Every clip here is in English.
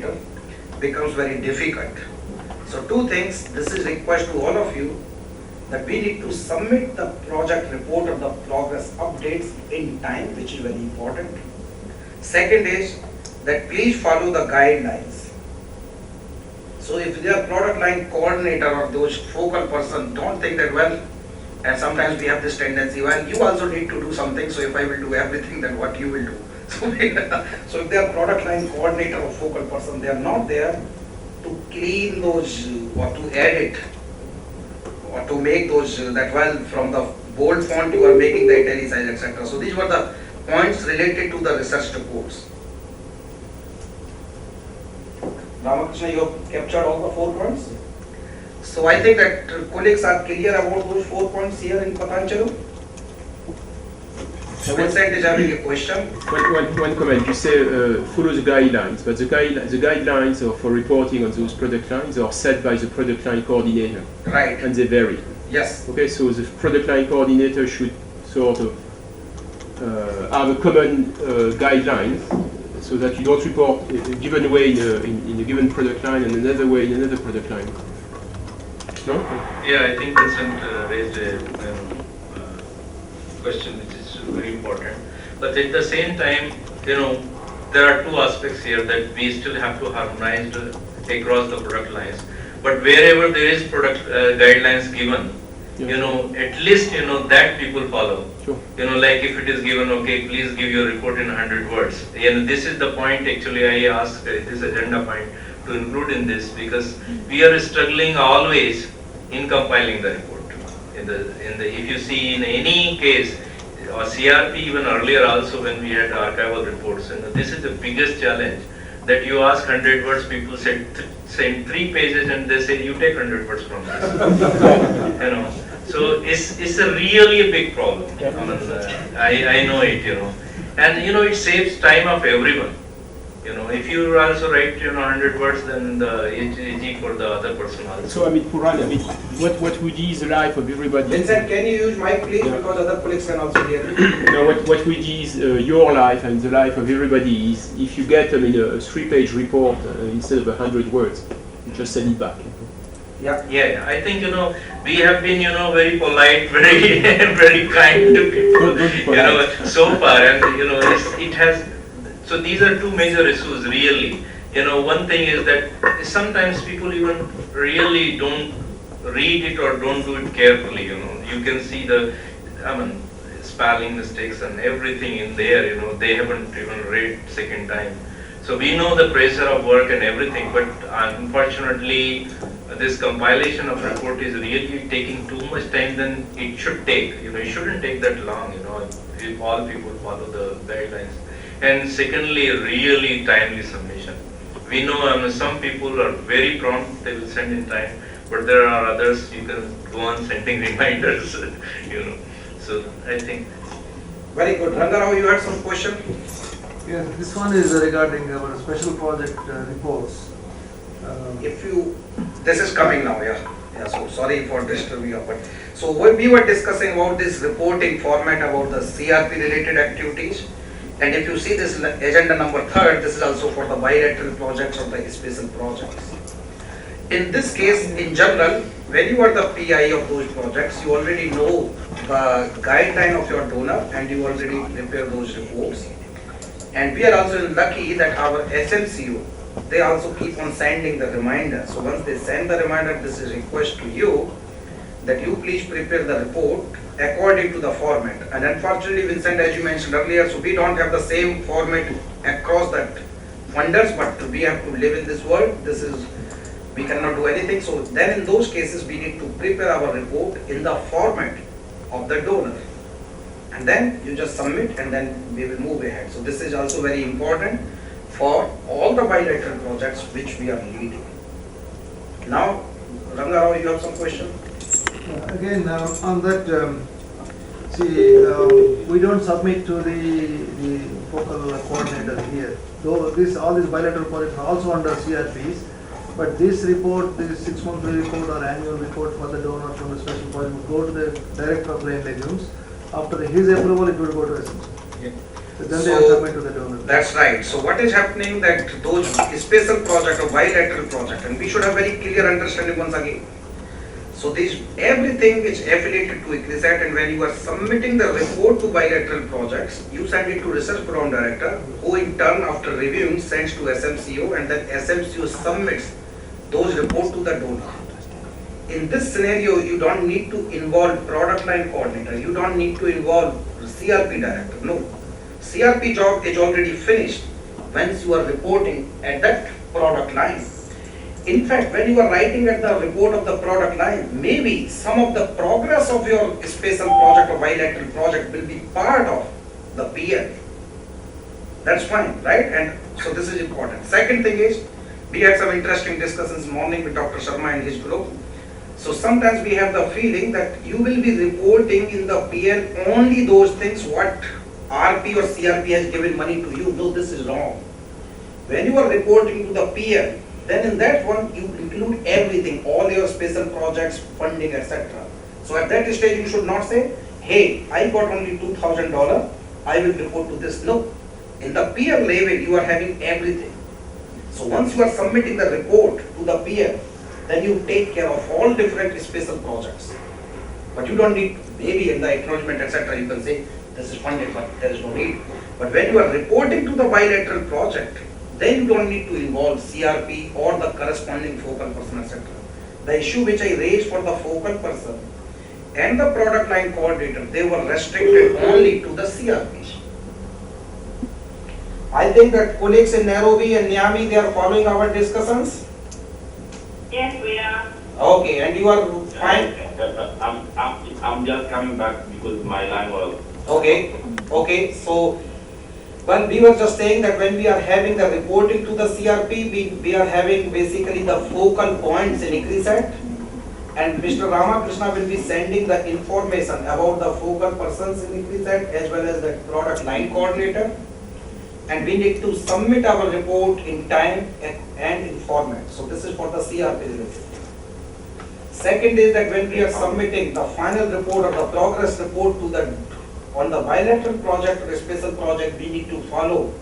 coordinator becomes very difficult. So two things, this is request to all of you that we need to submit the project report or the progress updates in time, which is very important. Second is that please follow the guidelines. So if they are product line coordinator or those focal person, don't think that, well, and sometimes we have this tendency, well, you also need to do something, so if I will do everything, then what you will do? So if they are product line coordinator or focal person, they are not there to clean those or to edit or to make those that, well, from the bold font you are making the italicized, etc. So these were the points related to the research reports. Ramakrishna, you have captured all the 4 points. So I think that colleagues are clear about those 4 points here in Patanchalu. Vincent is having a question. One comment. You say follow the guidelines, but the guidelines for reporting on those product lines are set by the product line coordinator. Right. And they vary. Yes. Okay, so the product line coordinator should sort of have a common guideline, so that you don't report a given way in a given product line and another way in another product line. No? Yeah, I think Vincent raised a question which is very important. But at the same time, there are 2 aspects here that we still have to harmonize across the product lines. But wherever there is product guidelines given, at least that people follow. Sure. Like if it is given, okay, please give your report in 100 words. This is the point actually I asked this agenda point to include in this, because we are struggling always in compiling the report. If you see in any case, or CRP even earlier also when we had archival reports, this is the biggest challenge, that you ask 100 words, people send 3 pages and they say you take 100 words from this. So it's a really a big problem. I know it, and it saves time of everyone. If you also write 100 words, then it's easy for the other person also. So Puran, what would ease the life of everybody? Vincent, can you use mic please, because other colleagues can also hear you. What would ease your life and the life of everybody is if you get a 3-page report instead of 100 words, you just send it back. Yeah. I think we have been very polite, very very kind to people. So far, and it has. So these are 2 major issues really. One thing is that sometimes people even really don't read it or don't do it carefully. You can see the spelling mistakes and everything in there. They haven't even read second time. So we know the pressure of work and everything, but unfortunately, this compilation of report is really taking too much time than it should take. It shouldn't take that long. If all people follow the guidelines. And secondly, really timely submission. We know some people are very prompt; they will send in time. But there are others you can go on sending reminders. So I think. Very good, Rangarao. You had some question. Yes, this one is regarding our special project reports. This is coming now, yeah. So sorry for disturbing you, but so when we were discussing about this reporting format about the CRP related activities, and if you see this agenda number 3rd, this is also for the bilateral projects or the special projects. In this case, in general, when you are the PI of those projects, you already know the guideline of your donor and you already prepare those reports. And we are also lucky that our SMCO, they also keep on sending the reminder. So once they send the reminder, this is a request to you that you please prepare the report according to the format. And unfortunately, Vincent, as you mentioned earlier, so we don't have the same format across that funders, but we have to live in this world. We cannot do anything. So then in those cases, we need to prepare our report in the format of the donor. And then you just submit and then we will move ahead. So this is also very important for all the bilateral projects which we are leading. Now, Rangarao, you have some question? Again, on that, we don't submit to the focal coordinator here. Though all these bilateral projects are also under CRPs, but this report, this 6-monthly report or annual report for the donor from the special project will go to the director of grain legumes. After his approval, it will go to SMC. Yeah. Then they will submit to the donor. That's right. So what is happening that those special project or bilateral project, and we should have very clear understanding once again. So this everything is affiliated to ICRISAT, and when you are submitting the report to bilateral projects, you send it to research program director, who in turn after reviewing sends to SMCO, and then SMCO submits those reports to the donor. In this scenario, you don't need to involve product line coordinator, you don't need to involve CRP director, no. CRP job is already finished once you are reporting at that product line. In fact, when you are writing at the report of the product line, maybe some of the progress of your special project or bilateral project will be part of the PL. That's fine, right? And so this is important. Second thing is, we had some interesting discussions morning with Dr. Sharma and his group. So sometimes we have the feeling that you will be reporting in the PL only those things what RP or CRP has given money to you. No, this is wrong. When you are reporting to the PL, then in that one you include everything, all your special projects, funding, etc. So at that stage you should not say, hey, I got only $2,000, I will report to this. No, in the PL level you are having everything. So once you are submitting the report to the PL, then you take care of all different special projects. But you don't need, maybe in the acknowledgement, etc. you can say, this is funded, but there is no need. But when you are reporting to the bilateral project, then you don't need to involve CRP or the corresponding focal person, etc. The issue which I raised for the focal person and the product line coordinator, they were restricted only to the CRP. I think that colleagues in Nairobi and Niamey, they are following our discussions. Yes, we are. Okay, and you are fine? I'm just coming back because my line was. Okay, so, well, we were just saying that when we are having the reporting to the CRP, we are having basically the focal points in ICRISAT, and Mr. Ramakrishna will be sending the information about the focal persons in ICRISAT as well as the product line coordinator, and we need to submit our report in time and in format. So this is for the CRP related. Second is that when we are submitting the final report or the progress report to the on the bilateral project or a special project, we need to follow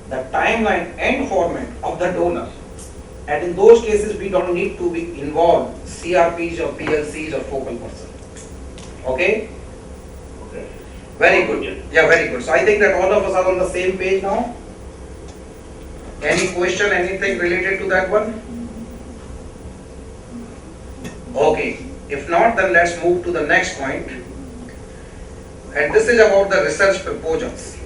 the timeline and format of the donor. And in those cases, we don't need to be involved CRPs or PLCs or focal person. Okay? Okay. Very good. Yeah, very good. So I think that all of us are on the same page now. Any question, anything related to that one? Okay. If not, then let's move to the next point. And this is about the research proposals.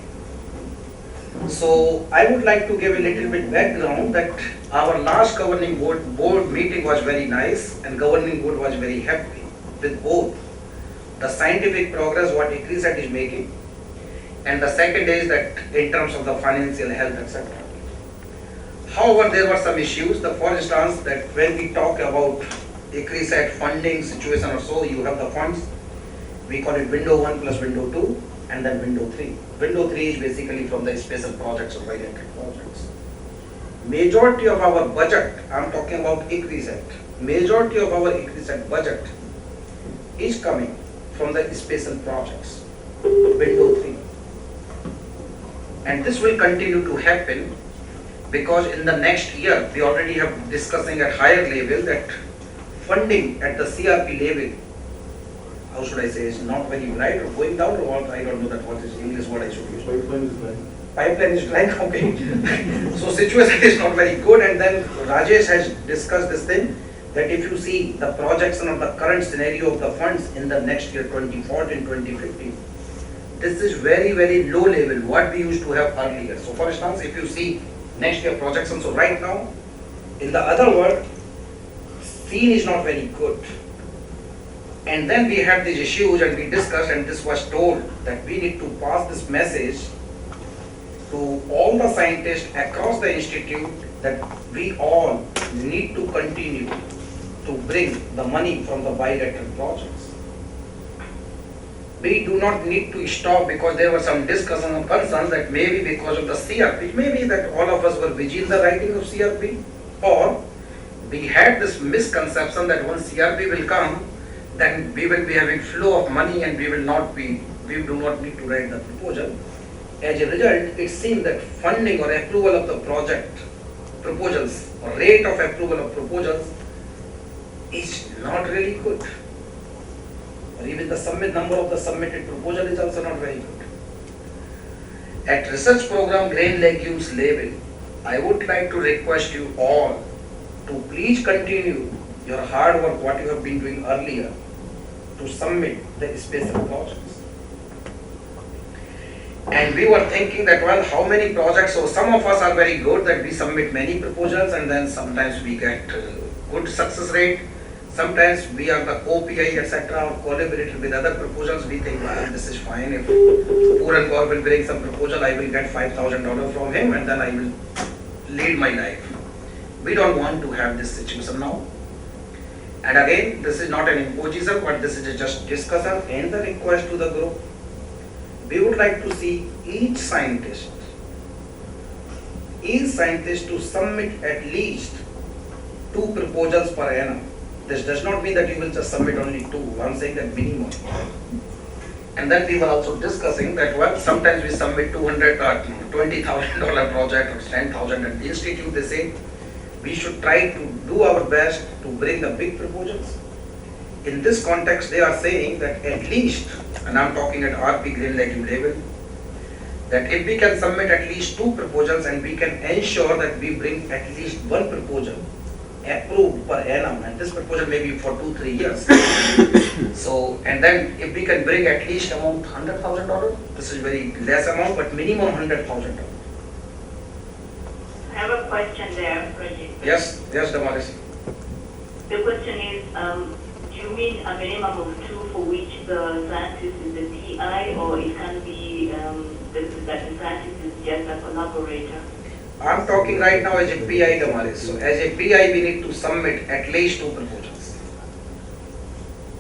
So I would like to give a little bit background that our last governing board meeting was very nice, and governing board was very happy with both the scientific progress what ICRISAT is making, and the second is that in terms of the financial health, etc. However, there were some issues. For instance, that when we talk about ICRISAT funding situation or so, you have the funds. We call it window 1 plus window 2 and then window 3. Window 3 is basically from the special projects or bilateral projects. Majority of our budget, I am talking about ICRISAT, majority of our ICRISAT budget is coming from the special projects, window 3. And this will continue to happen because in the next year, we already have discussing at higher level that funding at the CRP level, how should I say, is not very bright or going down, or what, I don't know that what is English word I should use. Pipeline is dry, okay. So situation is not very good, and then Rajesh has discussed this thing, that if you see the projection of the current scenario of the funds in the next year, 2014, 2015, this is very, very low level, what we used to have earlier. So for instance, if you see next year projection, so right now, in the other word, scene is not very good. And then we had these issues and we discussed, and this was told that we need to pass this message to all the scientists across the institute that we all need to continue to bring the money from the bilateral projects. We do not need to stop because there were some discussion or concerns that maybe because of the CRP, maybe that all of us were busy in the writing of CRP, or we had this misconception that once CRP will come, then we will be having flow of money and we do not need to write the proposal. as a result, it seems that funding or approval of the project proposals or rate of approval of proposals is not really good. Or even the number of the submitted proposal is also not very good. At research program grain legumes level, I would like to request you all to please continue your hard work, what you have been doing earlier, to submit the special projects. And we were thinking that, well, how many projects, so some of us are very good that we submit many proposals and then sometimes we get good success rate. Sometimes we are the co-PI, etc., or collaborated with other proposals. We think, well, this is fine. If Puran Gaur will bring some proposal, I will get $5,000 from him and then I will lead my life. We don't want to have this situation now. And again, this is not an imposition, but this is just discussion and the request to the group. We would like to see each scientist to submit at least 2 proposals per annum. This does not mean that you will just submit only 2. I'm saying that minimum. And then we were also discussing that, well, sometimes we submit $20,000 project or $10,000 and the institute, they say, we should try to do our best to bring the big proposals. In this context, they are saying that at least, and I'm talking at RP grain legume level, that if we can submit at least 2 proposals and we can ensure that we bring at least 1 proposal approved per annum, and this proposal may be for 2-3 years. So, and then if we can bring at least amount $100,000, this is very less amount, but minimum $100,000. I have a question there, Rajiv. Yes, Damaris. The question is, do you mean a minimum of 2 for which the scientist is the PI, or it can be that the scientist is just a collaborator? I'm talking right now as a PI, Damaris. So as a PI, we need to submit at least 2 proposals.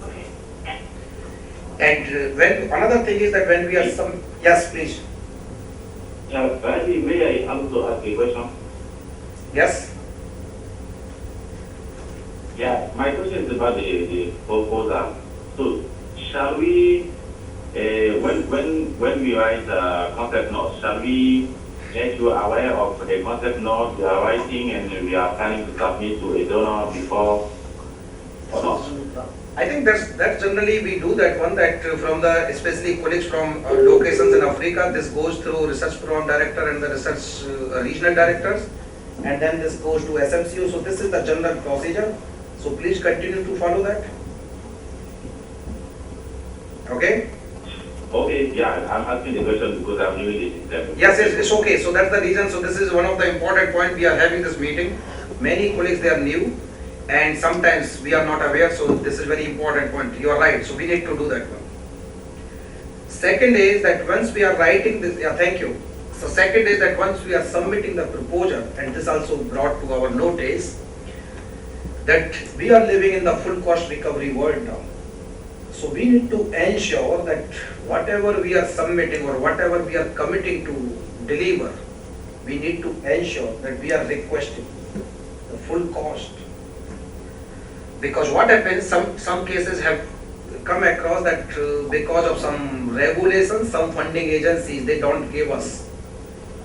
Okay. And when another thing is that when we are yes, please. May I also ask a question? Yes. Yeah, my question is about the proposal. So, shall we, when we write the concept note, shall we make you aware of the concept note we are writing and we are planning to submit to a donor before or not? I think that's generally we do that one, that from the, especially colleagues from locations in Africa, this goes through research program director and the research regional directors, and then this goes to SMCO. So this is the general procedure. So please continue to follow that. Okay? Okay, yeah, I'm asking the question because I'm new in the system. Yes, it's okay. So that's the reason. So this is one of the important points we are having this meeting. Many colleagues, they are new and sometimes we are not aware. So this is very important point. You are right. So we need to do that one. Second is that once we are writing this, thank you. So second is that once we are submitting the proposal, and this also brought to our notice, that we are living in the full cost recovery world now. So we need to ensure that whatever we are submitting or whatever we are committing to deliver, we need to ensure that we are requesting the full cost. Because what happens, some cases have come across that because of some regulations, some funding agencies, they don't give us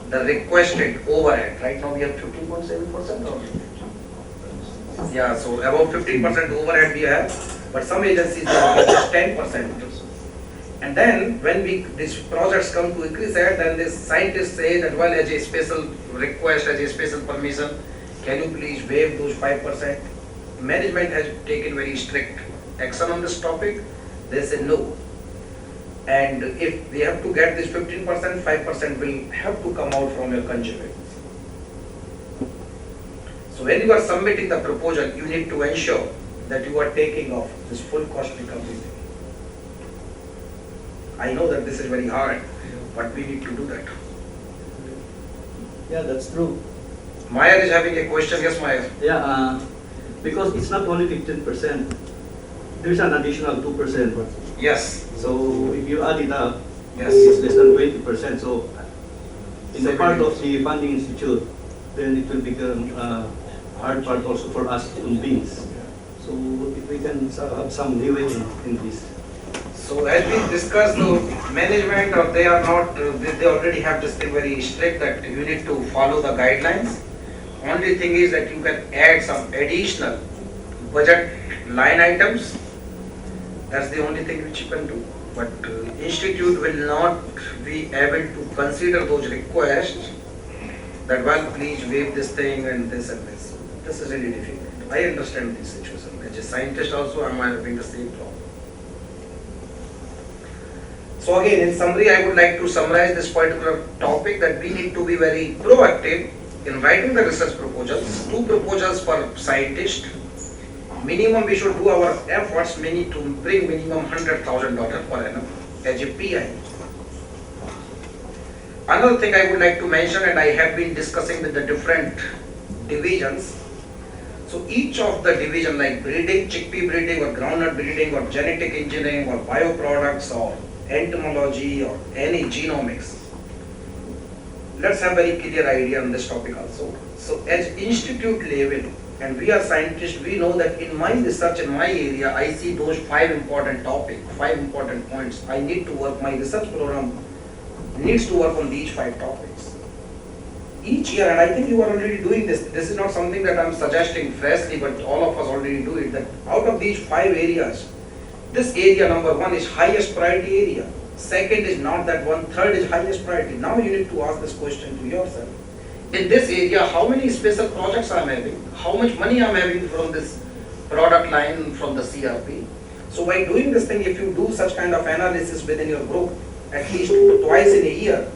the requested overhead. Right now we have 15.7% or yeah, so about 15% overhead we have, but some agencies they give just 10%. And then when these projects come to ICRISAT, then the scientists say that, well, as a special request, as a special permission, can you please waive those 5%? Management has taken very strict action on this topic. They say no. And if we have to get this 15%, 5% will have to come out from your consultant. So when you are submitting the proposal, you need to ensure that you are taking off this full cost recovery. I know that this is very hard, but we need to do that. Yeah, that's true. Maya is having a question. Yes, Maya. Yeah, because it's not only 15%. There's an additional 2%. Yes. So if you add it up, Yes. it's less than 20%. So in the part of the funding institute, then it will become a hard part also for us to convince. So if we can have some leeway in this. So as we discussed, the management or they are not, they already have this thing very strict that you need to follow the guidelines. Only thing is that you can add some additional budget line items. That's the only thing which you can do. But institute will not be able to consider those requests that, well, please waive this thing and this and this. This is really difficult. I understand this situation. As a scientist also, I'm having the same problem. So again, in summary, I would like to summarize this particular topic that we need to be very proactive in writing the research proposals. 2 proposals per scientist. Minimum we should do our efforts to bring minimum $100,000 per annum as a PI. Another thing I would like to mention, and I have been discussing with the different divisions. So each of the division like breeding, chickpea breeding or groundnut breeding or genetic engineering or bioproducts or entomology or any genomics. Let's have very clear idea on this topic also. So as institute level, and we are scientists, we know that in my research, in my area, I see those 5 important topics, 5 important points. I need to work, my research program needs to work on these 5 topics. Each year, and I think you are already doing this. This is not something that I'm suggesting freshly, but all of us already do it. That out of these 5 areas, this area number 1 is highest priority area. Second is not that one. Third is highest priority. Now you need to ask this question to yourself. In this area, how many special projects I'm having? How much money I'm having from this product line from the CRP? So by doing this thing, if you do such kind of analysis within your group, at least twice in a year,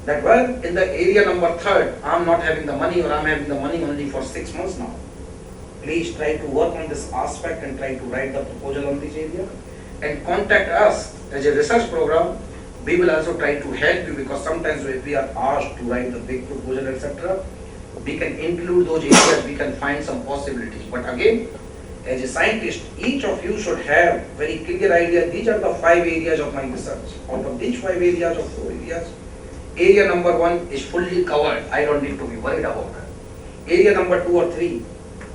that well, in the area number 3rd, I'm not having the money or I'm having the money only for 6 months now. Please try to work on this aspect and try to write the proposal on this area and contact us as a research program. We will also try to help you because sometimes if we are asked to write the big proposal, etc., we can include those areas, we can find some possibilities. But again, as a scientist, each of you should have very clear idea. These are the 5 areas of my research. Out of these 5 areas or 4 areas, area number 1 is fully covered. I don't need to be worried about that. Area number 2 or 3,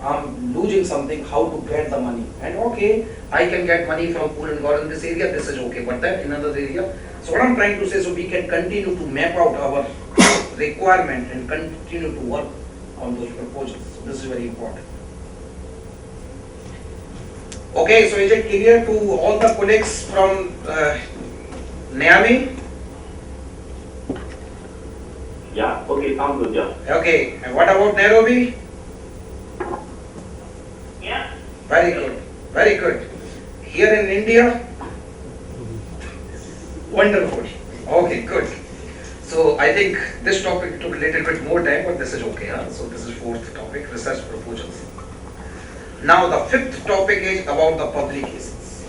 I'm losing something, how to get the money. And okay, I can get money from pool and God in this area, this is okay, but then in another area. So what I'm trying to say, so we can continue to map out our requirement and continue to work on those proposals. So this is very important. Okay, so is it clear to all the colleagues from NAMI? Yeah, okay, sounds good, yeah. Okay, and what about Nairobi? Yeah. Very good, very good. Here in India? Wonderful. Okay, good. So I think this topic took a little bit more time, but this is okay. Huh? So this is 4th topic, research proposals. Now the 5th topic is about the publications.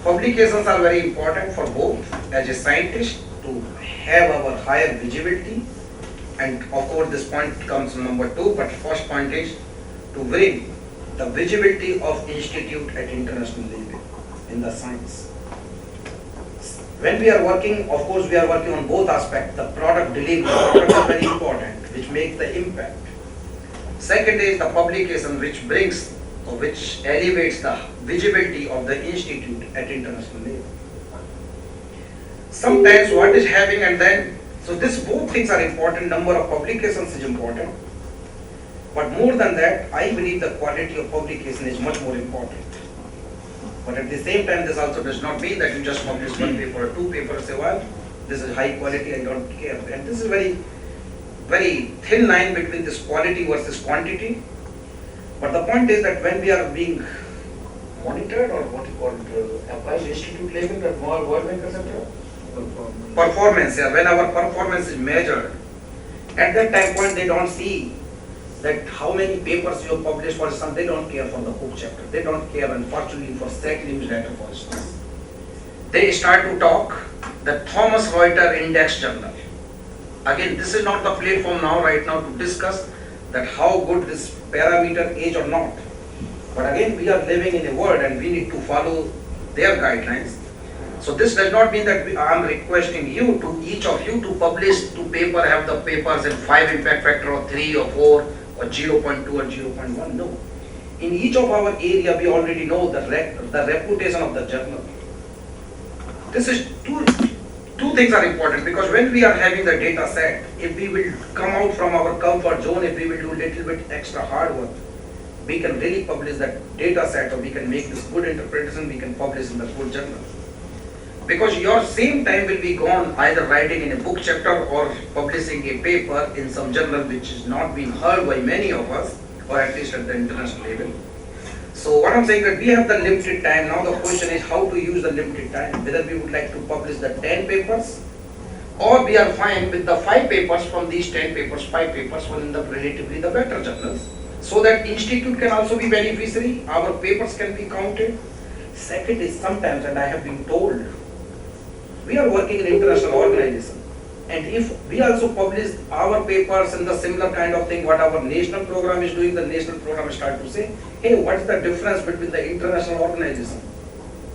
Publications are very important for both as a scientist to have our higher visibility, and of course this point comes number 2, but first point is to bring the visibility of institute at international level in the science. When we are working, of course we are working on both aspects. The product delivery, products are very important, which make the impact. Second is the publication, which brings or which elevates the visibility of the institute at international level. Sometimes what is happening, and then, so this both things are important, number of publications is important, but more than that, I believe the quality of publication is much more important. But at the same time, this also does not mean that you just publish 1 paper or 2 papers, say, well, this is high quality, I don't care. And this is very thin line between this quality versus quantity. But the point is that when we are being monitored, or what you call it, applied institute level, that World Bank, etc. Performance, yeah, when our performance is measured, at that time point they don't see that how many papers you have published. For instance, they don't care for the book chapter. They don't care, unfortunately, for Legumes data, for instance. They start to talk the Thomson Reuters Index Journal. Again, this is not the platform now, right now, to discuss that how good this parameter is or not. But again, we are living in a world and we need to follow their guidelines. So this does not mean that I am requesting you to, each of you, to publish 2 paper, have the papers in 5 impact factor or 3 or 4 or 0.2 or 0.1. No. In each of our area, we already know the reputation of the journal. this is two things are important, because when we are having the data set, if we will come out from our comfort zone, if we will do little bit extra hard work, we can really publish that data set, or we can make this good interpretation, we can publish in the good journal. Because your same time will be gone either writing in a book chapter or publishing a paper in some journal which is not being heard by many of us, or at least at the international level. So what I'm saying that we have the limited time. Now the question is how to use the limited time. Whether we would like to publish the 10 papers, or we are fine with the 5 papers from these 10 papers, 5 papers from the relatively the better journals, so that institute can also be beneficiary, our papers can be counted. Second is sometimes, and I have been told, we are working in international organization, and if we also publish our papers in the similar kind of thing what our national program is doing, the national program start to say, hey, what's the difference between the international organization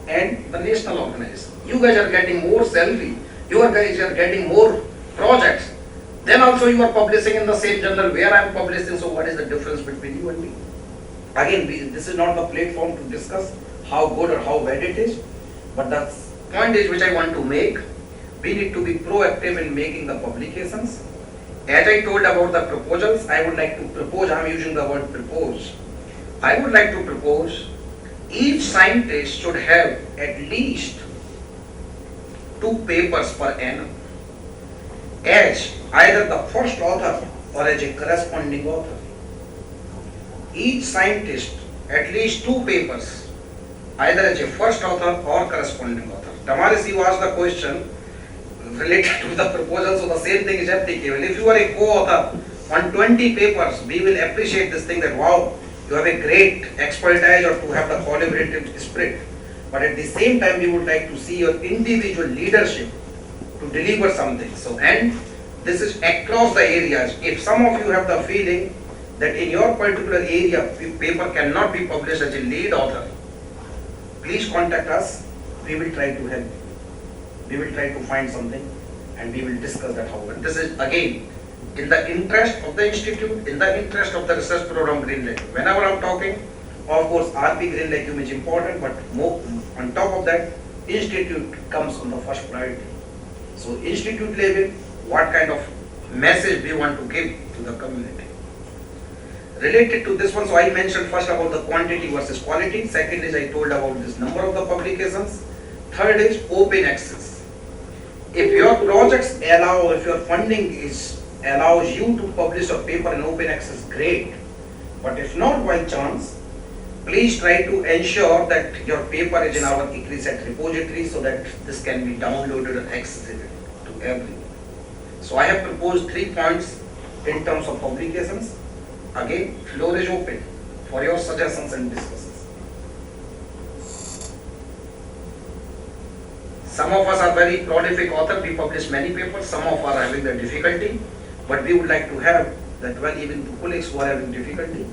and the national organization? You guys are getting more salary, you guys are getting more projects, then also you are publishing in the same journal where I am publishing, so what is the difference between you and me? Again, this is not the platform to discuss how good or how bad it is, but the point is which I want to make, we need to be proactive in making the publications. As I told about the proposals, I would like to propose, I am using the word propose, I would like to propose each scientist should have at least 2 papers per annum as either the first author or as a corresponding author. Each scientist at least 2 papers, either as a first author or corresponding author. Tamaris, you asked the question related to the proposal, so the same thing is applicable. If you are a co-author on 20 papers, we will appreciate this thing that wow, you have a great expertise or to have the collaborative spirit. But at the same time, we would like to see your individual leadership to deliver something. So, and this is across the areas. If some of you have the feeling that in your particular area, paper cannot be published as a lead author, please contact us. We will try to help. We will try to find something and we will discuss that how. And this is again in the interest of the institute, in the interest of the research program Green Legume. Whenever I'm talking, of course RP Green Legume is important, but more on top of that, institute comes on the first priority. So institute level, what kind of message we want to give to the community. Related to this one, so I mentioned first about the quantity versus quality. Second is I told about this number of the publications. Third is open access. If your projects allow, if your funding allows you to publish a paper in open access, great. But if not by chance, please try to ensure that your paper is in our ICRISAT repository so that this can be downloaded and accessible to everyone. So I have proposed 3 points in terms of publications. Again, floor is open for your suggestions and discussions. Some of us are very prolific authors, we publish many papers, some of us are having the difficulty, but we would like to have that well, even the colleagues who are having difficulty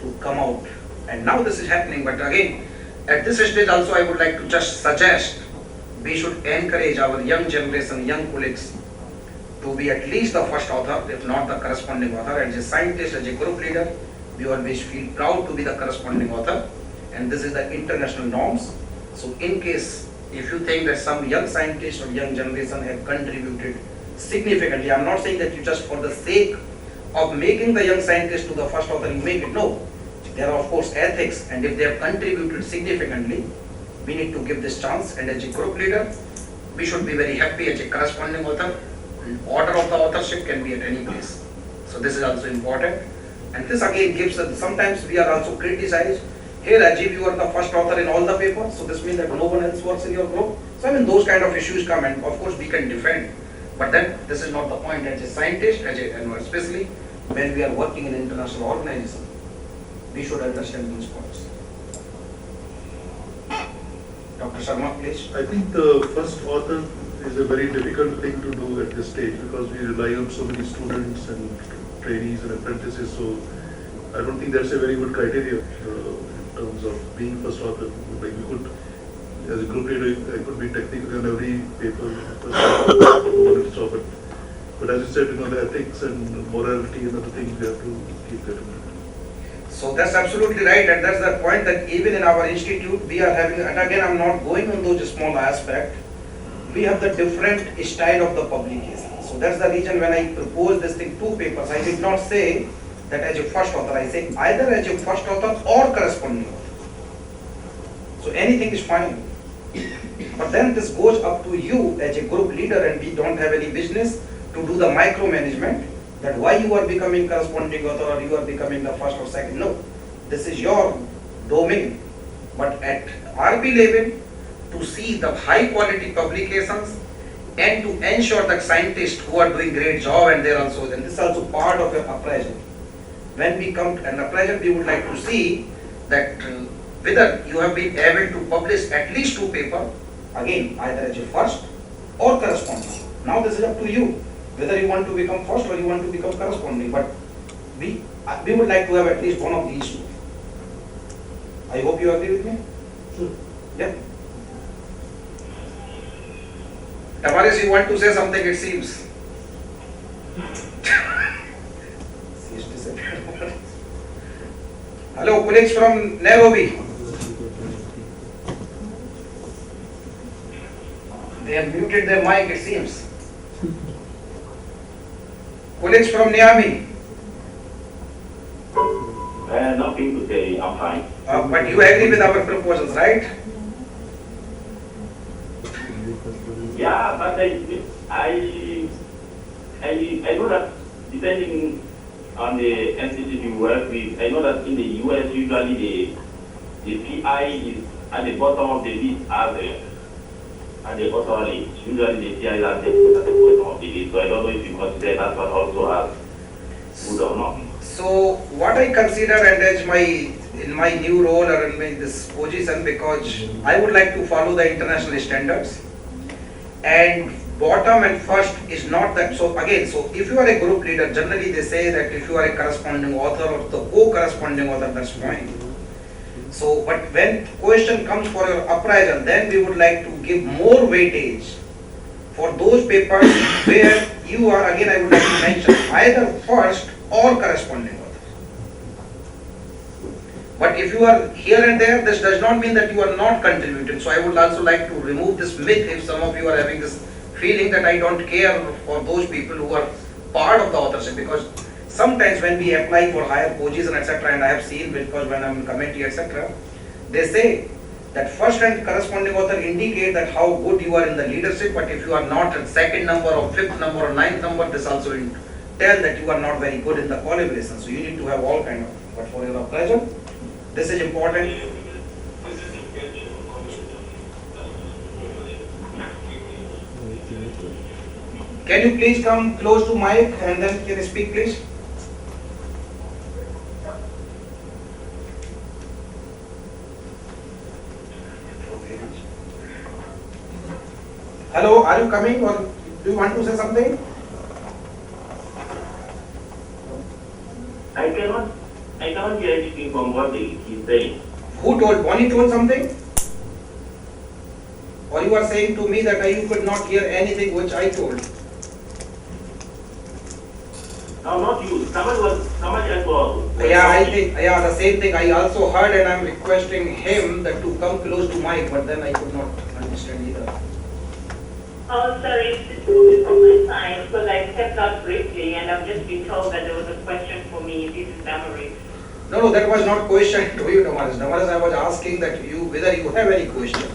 to come out. And now this is happening, but again, at this stage also I would like to just suggest we should encourage our young generation, young colleagues to be at least the first author, if not the corresponding author. As a scientist, as a group leader, we always feel proud to be the corresponding author, and this is the international norms. So in case, if you think that some young scientist or young generation have contributed significantly, I'm not saying that you just for the sake of making the young scientist to the first author, you make it, no. There are of course ethics, and if they have contributed significantly, we need to give this chance, and as a group leader, we should be very happy as a corresponding author. Order of the authorship can be at any place. So this is also important. And this again gives us, sometimes we are also criticized, hey Rajiv, you are the first author in all the papers, so this means that no one else works in your group. So I mean those kind of issues come, and of course we can defend. But then this is not the point. As a scientist, and especially when we are working in international organization, we should understand these points. Dr. Sharma, please. I think the first author is a very difficult thing to do at this stage because we rely on so many students and trainees and apprentices. So I don't think that's a very good criteria in terms of being first author. Like we could, as a group leader, I could be technical on every paper, but as you said, the ethics and morality and other things we have to keep that in mind. So that's absolutely right, and that's the point that even in our institute we are having, and again I'm not going on those small aspects, we have the different style of the publication. So that's the reason when I proposed this thing, 2 papers, I did not say that as a first author, I say either as a first author or corresponding author. So anything is fine. But then this goes up to you as a group leader, and we don't have any business to do the micromanagement that why you are becoming corresponding author or you are becoming the first or second. No, this is your domain. But at RP level, to see the high quality publications and to ensure that scientists who are doing great job, and they're also, and this is also part of your appraisal. When we come to an appraisal, we would like to see that whether you have been able to publish at least 2 papers, again, either as a first or corresponding. Now this is up to you, whether you want to become first or you want to become corresponding, but we would like to have at least one of these 2. I hope you agree with me? Sure. Yeah. Tavares, you want to say something, it seems. Hello, colleagues from Nairobi. They have muted their mic, it seems. Colleagues from Niamey. Nothing to say, I'm fine. But you agree with our proposals, right? Yeah, but I know that depending on the entity you work with, I know that in the US usually the PI is at the bottom of the list at the author list. Usually the PI is at the bottom of the list. So I don't know if you consider that one also as good or not. So what I consider, and as in my new role or in this position, because I would like to follow the international standards, and bottom and first is not that. So again, so if you are a group leader, generally they say that if you are a corresponding author or the co-corresponding author, that's fine. So, but when question comes for your appraisal, then we would like to give more weightage for those papers where you are, again I would like to mention, either first or corresponding author. But if you are here and there, this does not mean that you are not contributing. So I would also like to remove this myth if some of you are having this feeling that I don't care for those people who are part of the authorship, because sometimes when we apply for higher position, etc., and I have seen, because when I'm in committee, etc., they say that first and corresponding author indicate that how good you are in the leadership, but if you are not at second number or fifth number or ninth number, this also will tell that you are not very good in the collaboration. So you need to have all kind of, but for your appraisal, this is important. Can you please come close to mic and then can you speak, please? Hello, are you coming or do you want to say something? I cannot hear anything from what he's saying. Who told? Bonnie told something? Or you are saying to me that you could not hear anything which I told? No, not you. Somebody else was. Yeah, I think, the same thing I also heard, and I'm requesting him that to come close to mic, but then I could not understand either. Oh, sorry, it's from my side, because I stepped out briefly and I've just been told that there was a question for me. This is Damaris. No, that was not question to you, Damaris. Damaris, I was asking that whether you have any question.